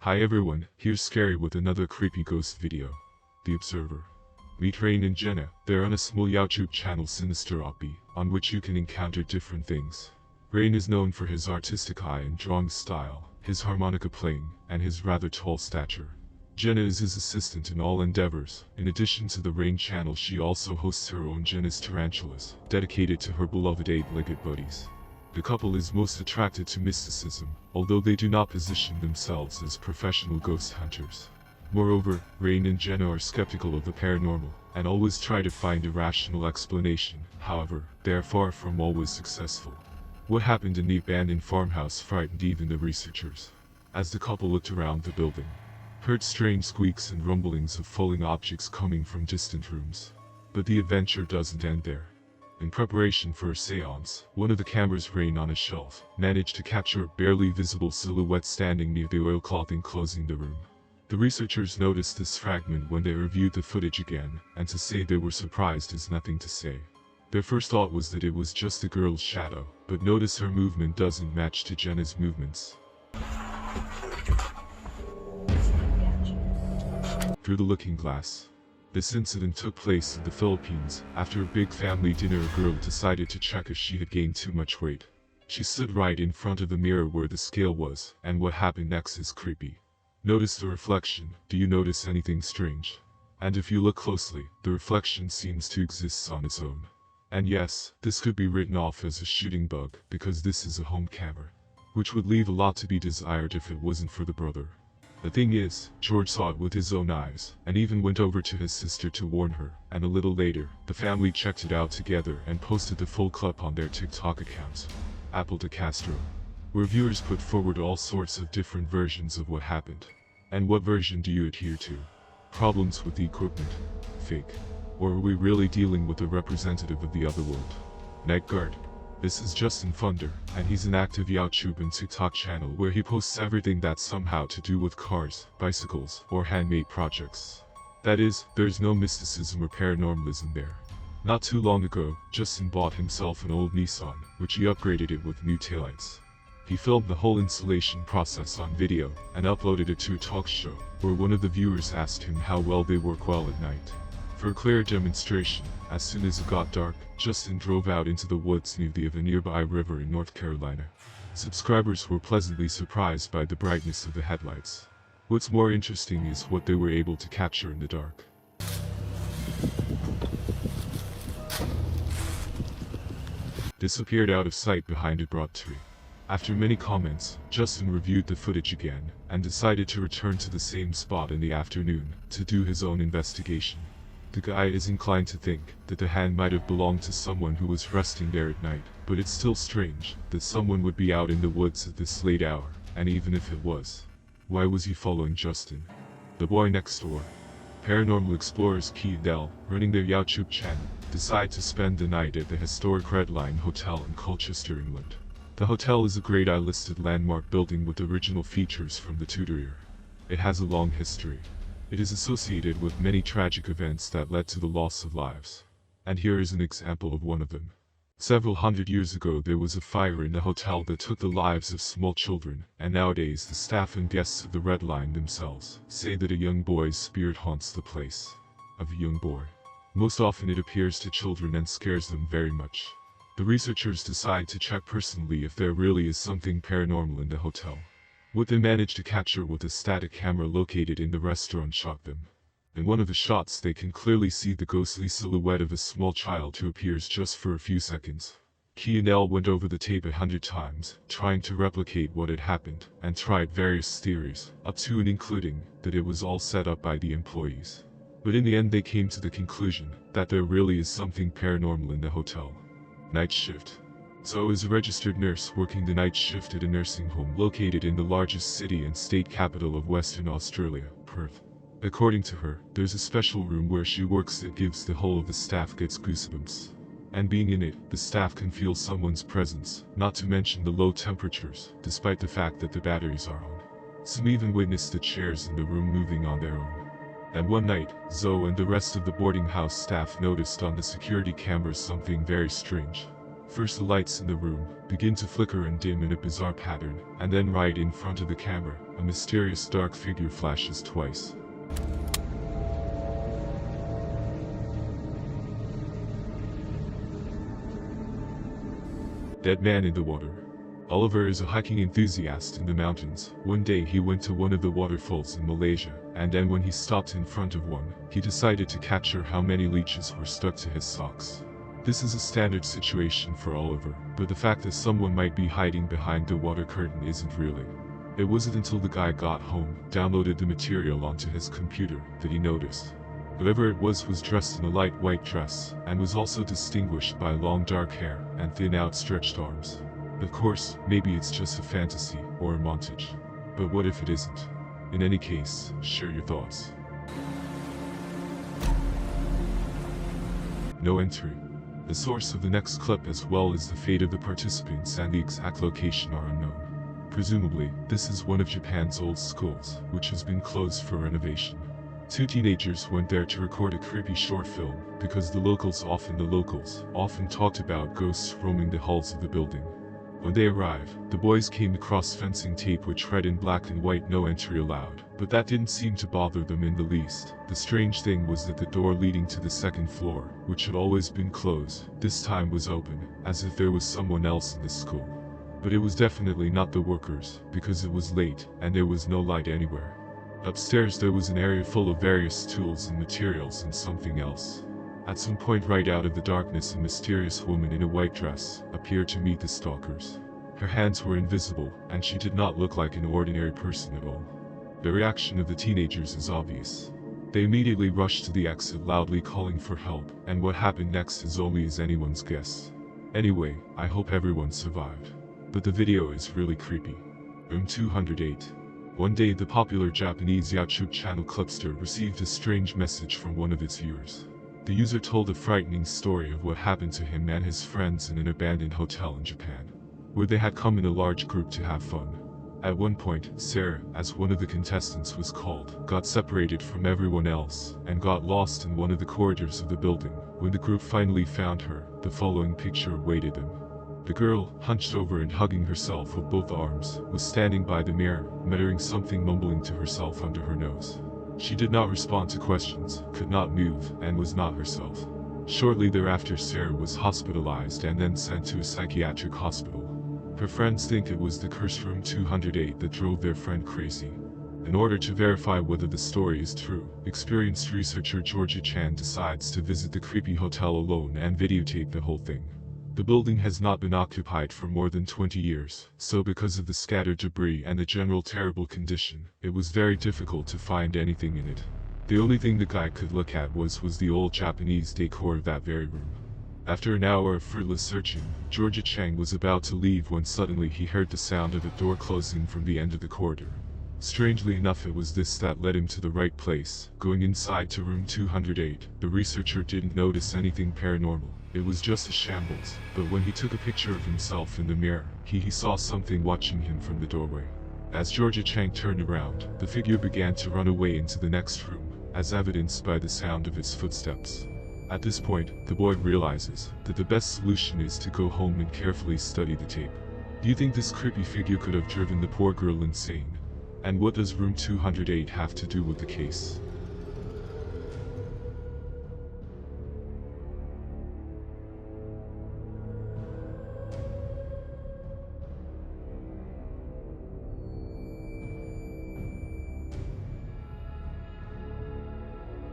Hi everyone, here's Scary with another creepy ghost video. The Observer. Meet Rain and Jenna. They're on a small YouTube channel Sinister Oppie, on which you can encounter different things. Rain is known for his artistic eye and drawing style, his harmonica playing, and his rather tall stature. Jenna is his assistant in all endeavors. In addition to the Rain channel, she also hosts her own Jenna's Tarantulas, dedicated to her beloved eight-legged buddies. The couple is most attracted to mysticism, although they do not position themselves as professional ghost hunters. Moreover, Rain and Jenna are skeptical of the paranormal, and always try to find a rational explanation. However, they are far from always successful. What happened in the abandoned farmhouse frightened even the researchers. As the couple looked around the building, heard strange squeaks and rumblings of falling objects coming from distant rooms. But the adventure doesn't end there. In preparation for a seance, one of the cameras Rain on a shelf managed to capture a barely visible silhouette standing near the oilcloth enclosing the room. The researchers noticed this fragment when they reviewed the footage again, and to say they were surprised is nothing to say. Their first thought was that it was just the girl's shadow, but notice her movement doesn't match to Jenna's movements. Through the looking glass. This incident took place in the Philippines. After a big family dinner, a girl decided to check if she had gained too much weight. She stood right in front of the mirror where the scale was, and what happened next is creepy. Notice the reflection. Do you notice anything strange? And if you look closely, the reflection seems to exist on its own. And yes, this could be written off as a shooting bug, because this is a home camera, which would leave a lot to be desired if it wasn't for the brother. The thing is, George saw it with his own eyes, and even went over to his sister to warn her, and a little later, the family checked it out together and posted the full clip on their TikTok account, Apple de Castro, where viewers put forward all sorts of different versions of what happened. And what version do you adhere to? Problems with the equipment? Fake? Or are we really dealing with a representative of the other world? Night Guard. This is Justin Funder, and he's an active YouTube and TikTok channel where he posts everything that's somehow to do with cars, bicycles, or handmade projects. That is, there's no mysticism or paranormalism there. Not too long ago, Justin bought himself an old Nissan, which he upgraded it with new taillights. He filmed the whole installation process on video, and uploaded it to a talk show, where one of the viewers asked him how well they work well at night. For a clear demonstration, as soon as it got dark, Justin drove out into the woods near the nearby river in North Carolina. Subscribers were pleasantly surprised by the brightness of the headlights. What's more interesting is what they were able to capture in the dark. Disappeared out of sight behind a broad tree. After many comments, Justin reviewed the footage again, and decided to return to the same spot in the afternoon, to do his own investigation. The guy is inclined to think that the hand might have belonged to someone who was resting there at night, but it's still strange that someone would be out in the woods at this late hour, and even if it was, why was he following Justin? The boy next door. Paranormal explorers Key and Dell, running their YouTube channel, decide to spend the night at the historic Red Lion Hotel in Colchester, England. The hotel is a Grade I listed landmark building with original features from the Tudor era. It has a long history. It is associated with many tragic events that led to the loss of lives. And here is an example of one of them. Several hundred years ago there was a fire in the hotel that took the lives of small children, and nowadays the staff and guests of the Red Lion themselves say that a young boy's spirit haunts the place. Of a young boy. Most often it appears to children and scares them very much. The researchers decide to check personally if there really is something paranormal in the hotel. What they managed to capture with a static camera located in the restaurant shocked them. In one of the shots they can clearly see the ghostly silhouette of a small child who appears just for a few seconds. Key and L went over the tape 100 times, trying to replicate what had happened, and tried various theories, up to and including that it was all set up by the employees. But in the end they came to the conclusion that there really is something paranormal in the hotel. Night shift. Zoe is a registered nurse working the night shift at a nursing home located in the largest city and state capital of Western Australia, Perth. According to her, there's a special room where she works that gives the whole of the staff gets goosebumps. And being in it, the staff can feel someone's presence, not to mention the low temperatures, despite the fact that the batteries are on. Some even witnessed the chairs in the room moving on their own. And one night, Zoe and the rest of the boarding house staff noticed on the security cameras something very strange. First the lights in the room begin to flicker and dim in a bizarre pattern, and then right in front of the camera, a mysterious dark figure flashes twice. Dead man in the water. Oliver is a hiking enthusiast in the mountains. One day he went to one of the waterfalls in Malaysia, and then when he stopped in front of one, he decided to capture how many leeches were stuck to his socks. This is a standard situation for Oliver, but the fact that someone might be hiding behind the water curtain isn't really. It wasn't until the guy got home, downloaded the material onto his computer, that he noticed. Whoever it was dressed in a light white dress, and was also distinguished by long dark hair and thin outstretched arms. Of course, maybe it's just a fantasy or a montage. But what if it isn't? In any case, share your thoughts. No entry. The source of the next clip as well as the fate of the participants and the exact location are unknown. Presumably, this is one of Japan's old schools, which has been closed for renovation. Two teenagers went there to record a creepy short film, because the locals often talked about ghosts roaming the halls of the building. When they arrived, the boys came across fencing tape which read in black and white "No entry allowed," but that didn't seem to bother them in the least. The strange thing was that the door leading to the second floor, which had always been closed, this time was open, as if there was someone else in the school. But it was definitely not the workers, because it was late, and there was no light anywhere. Upstairs there was an area full of various tools and materials and something else. At some point right out of the darkness, a mysterious woman in a white dress appeared to meet the stalkers. Her hands were invisible, and she did not look like an ordinary person at all. The reaction of the teenagers is obvious. They immediately rushed to the exit loudly calling for help, and what happened next is only as anyone's guess. Anyway, I hope everyone survived. But the video is really creepy. Room 208. One day the popular Japanese YouTube channel Clipster received a strange message from one of its viewers. The user told a frightening story of what happened to him and his friends in an abandoned hotel in Japan, where they had come in a large group to have fun. At one point, Sarah, as one of the contestants was called, got separated from everyone else, and got lost in one of the corridors of the building. When the group finally found her, the following picture awaited them. The girl, hunched over and hugging herself with both arms, was standing by the mirror, muttering something, mumbling to herself under her nose. She did not respond to questions, could not move, and was not herself. Shortly thereafter, Sarah was hospitalized and then sent to a psychiatric hospital. Her friends think it was the cursed room 208 that drove their friend crazy. In order to verify whether the story is true, experienced researcher Georgia Chan decides to visit the creepy hotel alone and videotape the whole thing. The building has not been occupied for more than 20 years, so because of the scattered debris and the general terrible condition, it was very difficult to find anything in it. The only thing the guy could look at was the old Japanese decor of that very room. After an hour of fruitless searching, Georgia Chang was about to leave when suddenly he heard the sound of a door closing from the end of the corridor. Strangely enough, it was this that led him to the right place. Going inside to room 208, the researcher didn't notice anything paranormal. It was just a shambles, but when he took a picture of himself in the mirror, he saw something watching him from the doorway. As Georgia Chang turned around, the figure began to run away into the next room, as evidenced by the sound of its footsteps. At this point, the boy realizes that the best solution is to go home and carefully study the tape. Do you think this creepy figure could have driven the poor girl insane? And what does room 208 have to do with the case?